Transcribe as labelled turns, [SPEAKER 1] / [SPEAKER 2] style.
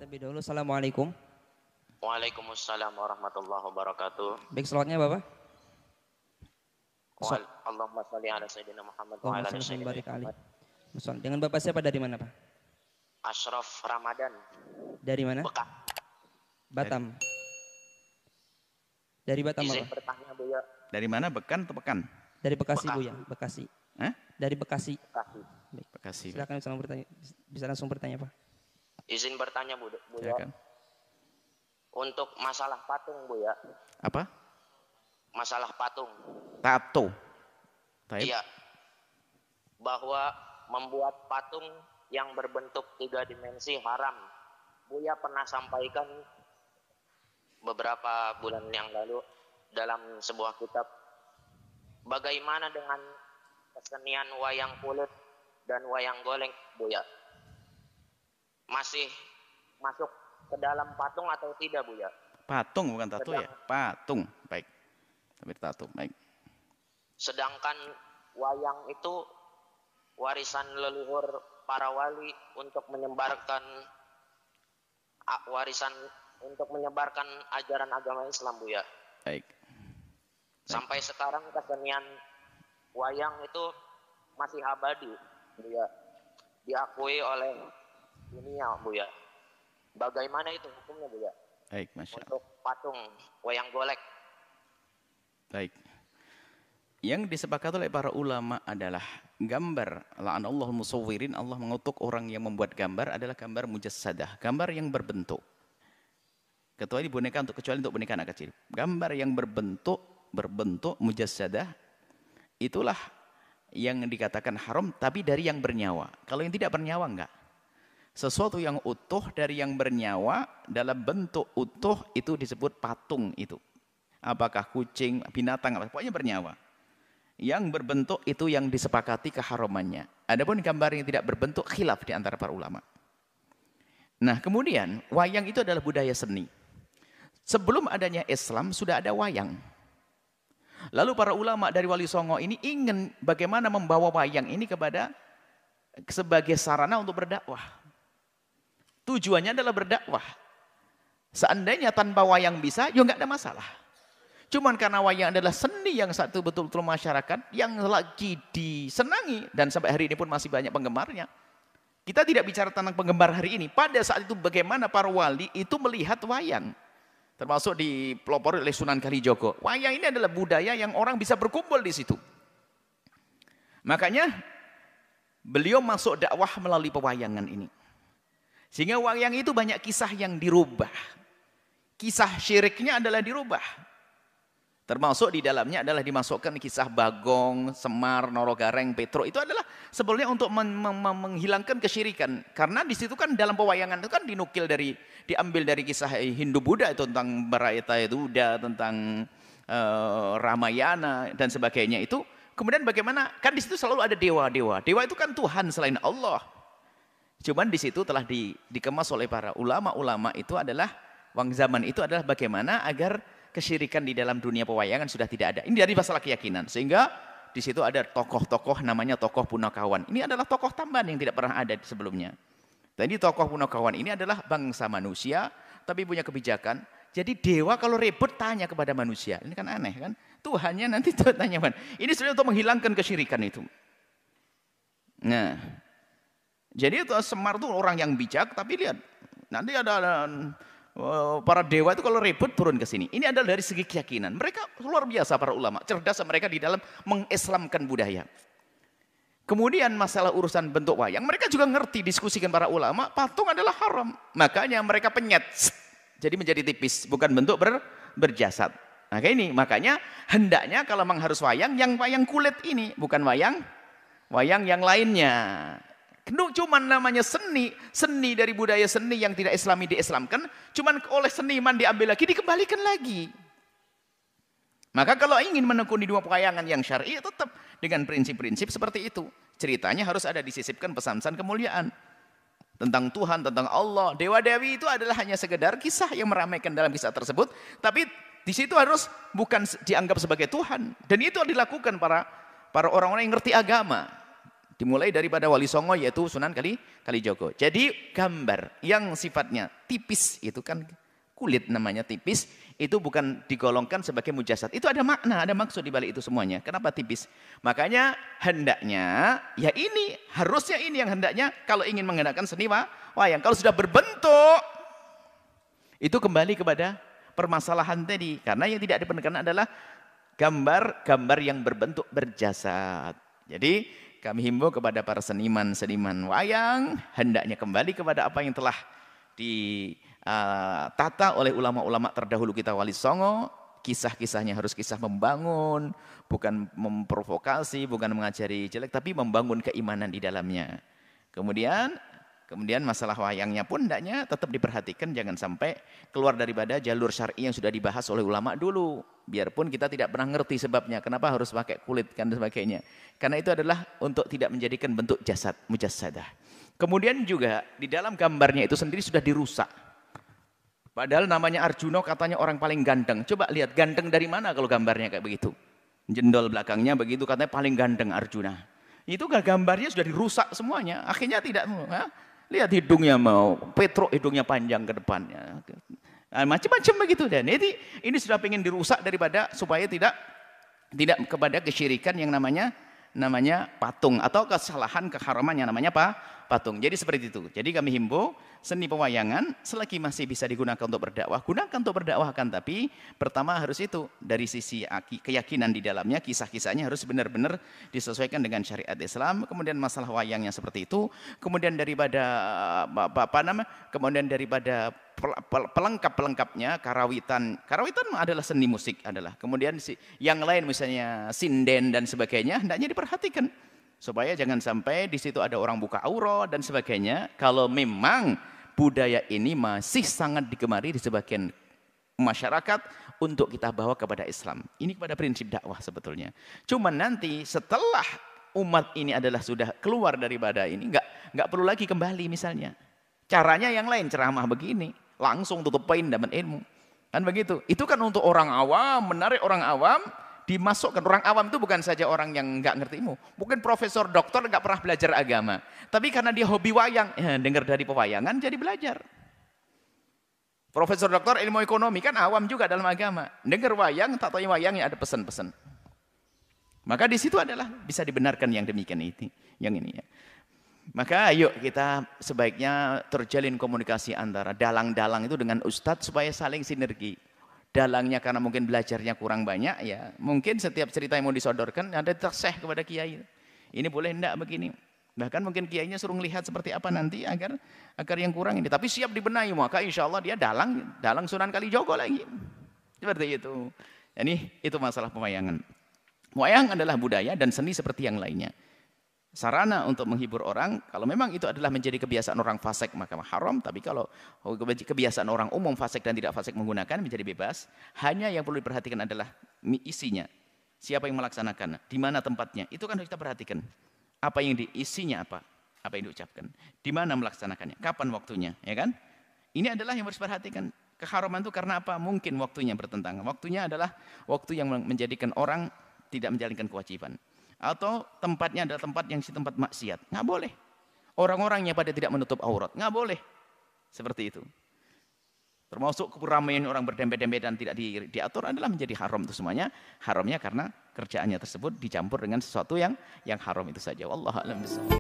[SPEAKER 1] terlebih dahulu. Assalamualaikum.
[SPEAKER 2] Waalaikumsalam warahmatullahi wabarakatuh.
[SPEAKER 1] Baik, salawatnya Bapak.
[SPEAKER 2] Allahumma sholli ala sayyidina Muhammad wa ala ali sayyidina Muhammad.
[SPEAKER 1] Dengan Bapak siapa, dari mana Pak?
[SPEAKER 2] Ashraf Ramadan.
[SPEAKER 1] Dari mana?
[SPEAKER 2] Bekah.
[SPEAKER 1] Batam. Dari Batam
[SPEAKER 2] Izin
[SPEAKER 1] Bapak.
[SPEAKER 2] bertanya Buya.
[SPEAKER 3] Dari mana? Bekan atau Pekan?
[SPEAKER 1] Dari Bekasi
[SPEAKER 2] Bekasi.
[SPEAKER 1] Buya, Bekasi.
[SPEAKER 3] Hah?
[SPEAKER 1] Dari Bekasi.
[SPEAKER 2] Bekasi.
[SPEAKER 1] Baik.
[SPEAKER 3] Bekasi.
[SPEAKER 1] Silakan bisa langsung bertanya Pak.
[SPEAKER 2] Izin bertanya Buya.
[SPEAKER 3] Silakan.
[SPEAKER 2] Untuk masalah patung Buya.
[SPEAKER 3] Apa?
[SPEAKER 2] Masalah patung.
[SPEAKER 3] Tato. Taib.
[SPEAKER 2] Iya. Bahwa membuat patung yang berbentuk 3 dimensi haram. Buya pernah sampaikan beberapa bulan yang lalu dalam sebuah kitab. Bagaimana dengan kesenian wayang kulit dan wayang golek Buya? Masih masuk ke dalam patung atau tidak Buya?
[SPEAKER 3] Patung bukan tato ya? Patung. Baik. Tapi tato. Baik.
[SPEAKER 2] Sedangkan wayang itu warisan leluhur para wali untuk menyebarkan ajaran agama Islam Buya.
[SPEAKER 3] Baik.
[SPEAKER 2] Sampai sekarang kesenian wayang itu masih abadi Buya. Diakui oleh dunia Buya. Bagaimana itu hukumnya Buya?
[SPEAKER 3] Baik, Masya Allah.
[SPEAKER 2] Untuk patung wayang golek.
[SPEAKER 3] Baik. Yang disepakati oleh para ulama adalah gambar. La'anallahu musawwirin, Allah mengutuk orang yang membuat gambar adalah gambar mujassadah, gambar yang berbentuk. Kecuali boneka untuk boneka anak kecil. Gambar yang berbentuk mujassadah itulah yang dikatakan haram, tapi dari yang bernyawa. Kalau yang tidak bernyawa enggak. Sesuatu yang utuh dari yang bernyawa dalam bentuk utuh itu disebut patung itu. Apakah kucing, binatang, pokoknya bernyawa. Yang berbentuk itu yang disepakati keharamannya. Adapun gambar yang tidak berbentuk khilaf di antara para ulama. Nah, kemudian wayang itu adalah budaya seni. Sebelum adanya Islam sudah ada wayang. Lalu para ulama dari Wali Songo ini ingin bagaimana membawa wayang ini sebagai sarana untuk berdakwah. Tujuannya adalah berdakwah. Seandainya tanpa wayang bisa, ya nggak ada masalah. Cuman karena wayang adalah seni yang satu betul-betul masyarakat yang lagi disenangi dan sampai hari ini pun masih banyak penggemarnya. Kita tidak bicara tentang penggemar hari ini. Pada saat itu bagaimana para wali itu melihat wayang. Termasuk dipelopori oleh Sunan Kalijogo. Wayang ini adalah budaya yang orang bisa berkumpul di situ. Makanya beliau masuk dakwah melalui pewayangan ini. Sehingga wayang itu banyak kisah yang dirubah. Kisah syiriknya adalah dirubah. Termasuk di dalamnya adalah dimasukkan kisah Bagong, Semar, Norogareng, Petro. Itu adalah sebenarnya untuk menghilangkan kesyirikan. Karena di situ kan dalam pewayangan itu kan diambil dari kisah Hindu Buddha itu tentang Bharata Yuda, tentang Ramayana dan sebagainya itu. Kemudian bagaimana? Kan di situ selalu ada dewa-dewa. Dewa itu kan Tuhan selain Allah. Cuman di situ telah dikemas oleh para ulama-ulama itu adalah zaman itu adalah bagaimana agar kesyirikan di dalam dunia pewayangan sudah tidak ada. Ini dari masalah keyakinan. Sehingga di situ ada tokoh-tokoh namanya tokoh Punakawan. Ini adalah tokoh tambahan yang tidak pernah ada sebelumnya. Jadi tokoh Punakawan ini adalah bangsa manusia tapi punya kebijakan. Jadi dewa kalau ribut tanya kepada manusia. Ini kan aneh kan? Tuhannya nanti tanya. Ini sebenarnya untuk menghilangkan kesyirikan itu. Nah, jadi itu Semar itu orang yang bijak, tapi lihat nanti ada para dewa itu kalau ribut turun ke sini. Ini adalah dari segi keyakinan. Mereka luar biasa para ulama. Cerdas mereka di dalam mengislamkan budaya. Kemudian masalah urusan bentuk wayang. Mereka juga ngerti diskusikan para ulama. Patung adalah haram. Makanya mereka penyet. Jadi menjadi tipis. Bukan bentuk berjasad. Nah kayak ini. Makanya hendaknya kalau memang harus wayang. Yang wayang kulit ini. Bukan wayang yang lainnya. Cuman namanya seni dari budaya seni yang tidak islami diislamkan, cuman oleh seniman diambil lagi, dikembalikan lagi. Maka kalau ingin menekuni dua pewayangan yang syar'i, tetap dengan prinsip-prinsip seperti itu. Ceritanya harus ada disisipkan pesan-pesan kemuliaan. Tentang Tuhan, tentang Allah. Dewa-dewi itu adalah hanya sekedar kisah yang meramaikan dalam kisah tersebut, tapi di situ harus bukan dianggap sebagai Tuhan. Dan itu dilakukan para orang-orang yang ngerti agama. Dimulai daripada Wali Songo yaitu Sunan Kalijogo. Jadi gambar yang sifatnya tipis itu kan kulit namanya tipis, itu bukan digolongkan sebagai mujasad. Itu ada makna, ada maksud di balik itu semuanya. Kenapa tipis? Makanya hendaknya ya ini, harusnya ini yang hendaknya kalau ingin menggunakan seni wayang. Kalau sudah berbentuk itu kembali kepada permasalahan tadi. Karena yang tidak diperkenankan adalah gambar-gambar yang berbentuk berjasad. Jadi kami himbau kepada para seniman-seniman wayang, hendaknya kembali kepada apa yang telah ditata oleh ulama-ulama terdahulu kita Wali Songo. Kisah-kisahnya harus kisah membangun, bukan memprovokasi, bukan mengajari jelek, tapi membangun keimanan di dalamnya. Kemudian masalah wayangnya pun hendaknya tetap diperhatikan, jangan sampai keluar daripada jalur syar'i yang sudah dibahas oleh ulama dulu. Biarpun kita tidak pernah ngerti sebabnya, kenapa harus pakai kulit dan sebagainya. Karena itu adalah untuk tidak menjadikan bentuk jasad, mujassadah. Kemudian juga di dalam gambarnya itu sendiri sudah dirusak. Padahal namanya Arjuna katanya orang paling ganteng. Coba lihat ganteng dari mana kalau gambarnya kayak begitu. Jendol belakangnya begitu katanya paling ganteng Arjuna. Itu gambarnya sudah dirusak semuanya. Akhirnya tidak lihat hidungnya mau, Petro hidungnya panjang ke depannya. Macam-macam begitu, dan ini sudah ingin dirusak daripada supaya tidak kepada kesyirikan yang namanya patung atau kesalahan keharaman yang namanya patung. Jadi seperti itu. Jadi kami himbau seni pewayangan selagi masih bisa digunakan untuk berdakwah, gunakan untuk berdakwahkan, tapi pertama harus itu dari sisi keyakinan di dalamnya, kisah-kisahnya harus benar-benar disesuaikan dengan syariat Islam. Kemudian masalah wayangnya seperti itu, kemudian daripada pelengkap-pelengkapnya karawitan adalah seni musik adalah. Kemudian yang lain misalnya sinden dan sebagainya hendaknya diperhatikan supaya jangan sampai di situ ada orang buka aurat dan sebagainya. Kalau memang budaya ini masih sangat digemari di sebagian masyarakat untuk kita bawa kepada Islam. Ini kepada prinsip dakwah sebetulnya. Cuman nanti setelah umat ini adalah sudah keluar daripada ini, nggak perlu lagi kembali misalnya. Caranya yang lain, ceramah begini, langsung tutupin dapat ilmu. Kan begitu. Itu kan untuk orang awam, menarik orang awam, dimasukkan. Orang awam itu bukan saja orang yang nggak ngerti ilmu. Mungkin profesor, doktor nggak pernah belajar agama. Tapi karena dia hobi wayang, dengar dari pewayangan jadi belajar. Profesor, doktor, ilmu ekonomi kan awam juga dalam agama. Dengar wayang, tak tahu wayangnya ada pesan-pesan. Maka di situ adalah bisa dibenarkan yang demikian itu, yang ini ya. Maka ayo kita sebaiknya terjalin komunikasi antara dalang-dalang itu dengan ustadz supaya saling sinergi. Dalangnya karena mungkin belajarnya kurang banyak, ya mungkin setiap cerita yang mau disodorkan ada terseh kepada kiai. Ini boleh enggak begini. Bahkan mungkin kiainya suruh melihat seperti apa nanti agar yang kurang ini. Tapi siap dibenahi, maka insya Allah dia dalang Sunan Kalijogo lagi. Seperti itu. Ini itu masalah pewayangan. Wayang adalah budaya dan seni seperti yang lainnya. Sarana untuk menghibur orang, kalau memang itu adalah menjadi kebiasaan orang fasik maka haram, tapi kalau kebiasaan orang umum fasik dan tidak fasik menggunakan menjadi bebas. Hanya yang perlu diperhatikan adalah isinya. Siapa yang melaksanakan, di mana tempatnya, itu kan harus kita perhatikan. Apa yang diisinya, apa yang diucapkan, di mana melaksanakannya, kapan waktunya, ya kan? Ini adalah yang harus diperhatikan. Keharaman itu karena apa? Mungkin waktunya bertentangan. Waktunya adalah waktu yang menjadikan orang tidak menjalankan kewajiban. Atau tempatnya adalah tempat maksiat, nggak boleh. Orang-orangnya pada tidak menutup aurat, nggak boleh. Seperti itu. Termasuk keramaian orang berdempet-dempet dan tidak diatur adalah menjadi haram itu semuanya. Haramnya karena kerjaannya tersebut dicampur dengan sesuatu yang haram itu saja. Wallahu a'lam bishawab.